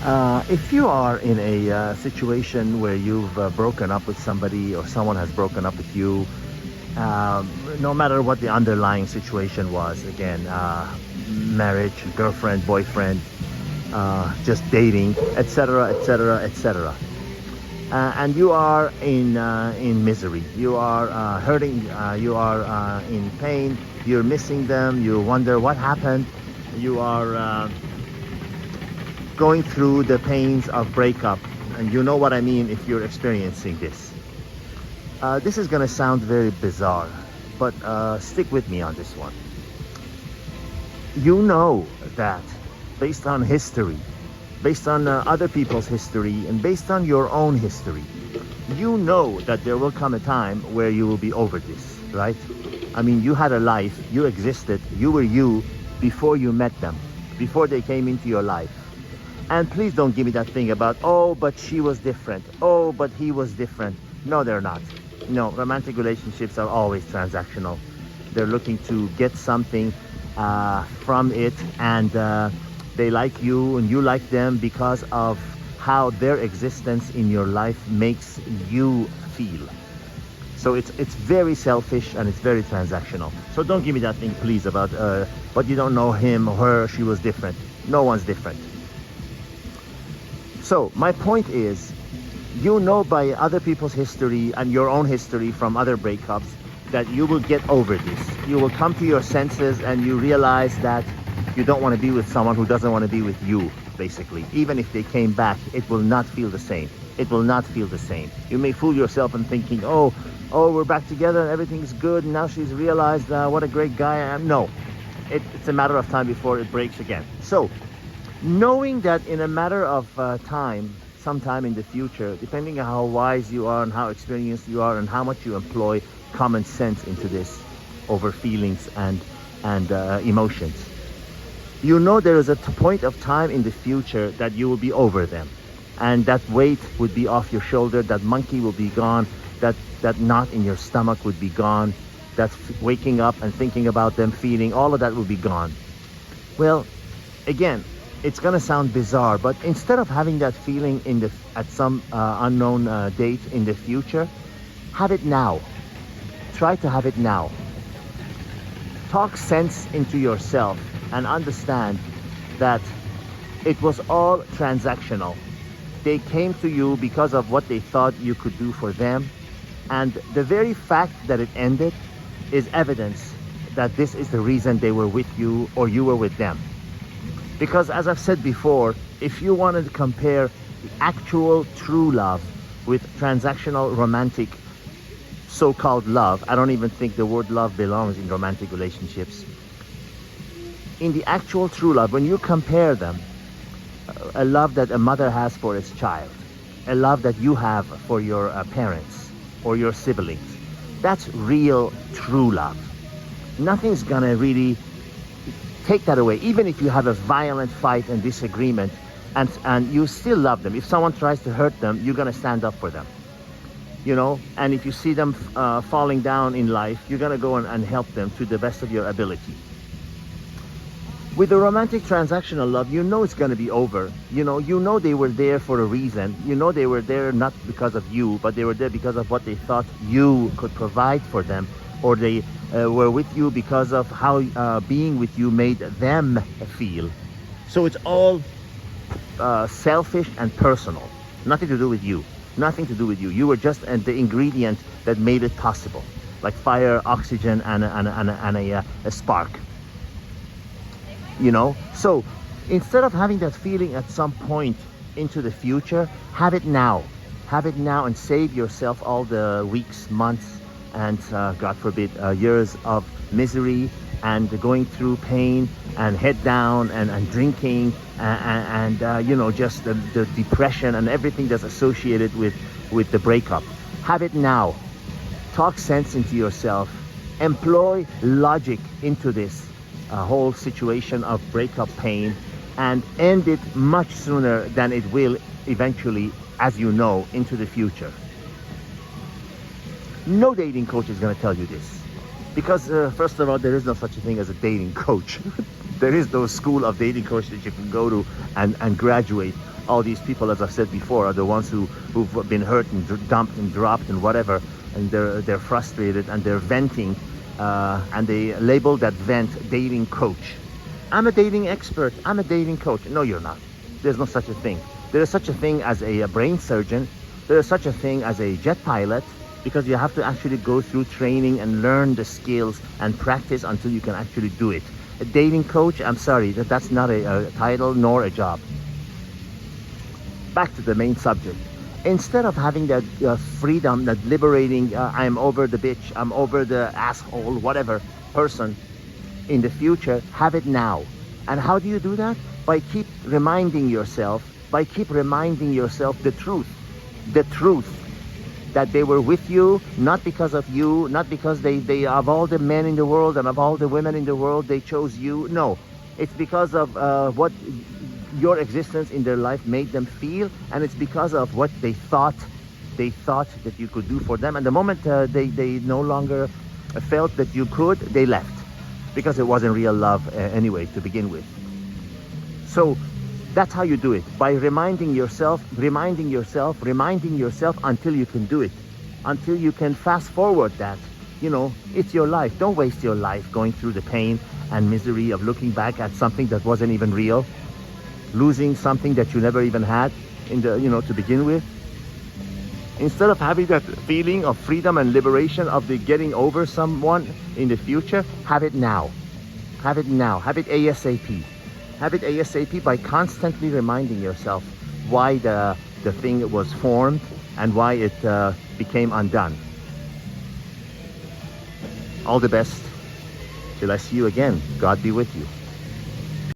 If you are in a situation where you've broken up with somebody or someone has broken up with you, no matter what the underlying situation was, again, marriage, girlfriend, boyfriend, just dating, etc., etc., etc., and you are in misery, you are hurting, you are in pain, you're missing them, you wonder what happened, you are going through the pains of breakup, and you know what I mean if you're experiencing this. This is gonna sound very bizarre, but stick with me on this one. You know that based on history, based on other people's history, and based on your own history, you know that there will come a time where you will be over this, right? I mean, you had a life, you existed, you were you before you met them, before they came into your life. And please don't give me that thing about, oh, but she was different. Oh, but he was different. No, they're not. No, romantic relationships are always transactional. They're looking to get something from it, and they like you and you like them because of how their existence in your life makes you feel. So it's very selfish and it's very transactional. So don't give me that thing, please, about but you don't know him or her, she was different. No one's different. So my point is, you know by other people's history and your own history from other breakups that you will get over this. You will come to your senses and you realize that you don't want to be with someone who doesn't want to be with you, basically. Even if they came back, it will not feel the same. It will not feel the same. You may fool yourself in thinking, oh, we're back together and everything's good, and now she's realized what a great guy I am. No, it's a matter of time before it breaks again. So, knowing that in a matter of time, sometime in the future, depending on how wise you are and how experienced you are and how much you employ common sense into this over feelings and emotions, you know there is a point of time in the future that you will be over them, and that weight would be off your shoulder, that monkey will be gone, that knot in your stomach would be gone, that waking up and thinking about them, feeling, all of that will be gone. Well, again, it's gonna sound bizarre, but instead of having that feeling at some unknown date in the future, have it now. Try to have it now. Talk sense into yourself and understand that it was all transactional. They came to you because of what they thought you could do for them, and the very fact that it ended is evidence that this is the reason they were with you or you were with them. Because as I've said before, if you wanted to compare the actual true love with transactional romantic so-called love, I don't even think the word love belongs in romantic relationships. In the actual true love, when you compare them, a love that a mother has for its child, a love that you have for your parents or your siblings, that's real true love. Nothing's gonna really take that away. Even if you have a violent fight and disagreement, and you still love them. If someone tries to hurt them, you're gonna stand up for them, you know. And if you see them falling down in life, you're gonna go and help them to the best of your ability. With the romantic transactional love, you know it's gonna be over. You know they were there for a reason. You know they were there not because of you, but they were there because of what they thought you could provide for them, or they were with you because of how being with you made them feel. So it's all selfish and personal. Nothing to do with you. Nothing to do with you. You were just the ingredient that made it possible, like fire, oxygen, and a spark. You know. So instead of having that feeling at some point into the future, have it now. Have it now and save yourself all the weeks, months, and God forbid, years of misery and going through pain and head down and drinking and you know, just the depression and everything that's associated with the breakup. Have it now. Talk sense into yourself. Employ logic into this whole situation of breakup pain, and end it much sooner than it will eventually, as you know, into the future. No dating coach is going to tell you this, because first of all, there is no such a thing as a dating coach. There is no school of dating coach that you can go to and graduate All these people, as I said before, are the ones who've been hurt and dumped and dropped and whatever, and they're frustrated and they're venting, and they label that vent dating coach. I'm a dating expert. I'm a dating coach. No, you're not. There's no such a thing. There is such a thing as a brain surgeon. There is such a thing as a jet pilot, because you have to actually go through training and learn the skills and practice until you can actually do it. A dating coach, I'm sorry, that's not a title nor a job. Back to the main subject. Instead of having that freedom, that liberating, I'm over the bitch, I'm over the asshole, whatever person in the future, have it now. And how do you do that? By keep reminding yourself the truth that they were with you, not because of you, not because they of all the men in the world and of all the women in the world, they chose you. No, it's because of what your existence in their life made them feel, and it's because of what they thought that you could do for them. And the moment they no longer felt that you could, they left, because it wasn't real love anyway to begin with. So that's how you do it, by reminding yourself until you can do it, until you can fast forward that. You know, it's your life. Don't waste your life going through the pain and misery of looking back at something that wasn't even real, losing something that you never even had in the, to begin with. Instead of having that feeling of freedom and liberation of the getting over someone in the future, have it now. Have it now. Have it ASAP. Have it ASAP by constantly reminding yourself why the thing was formed and why it became undone. All the best. Till I see you again. God be with you.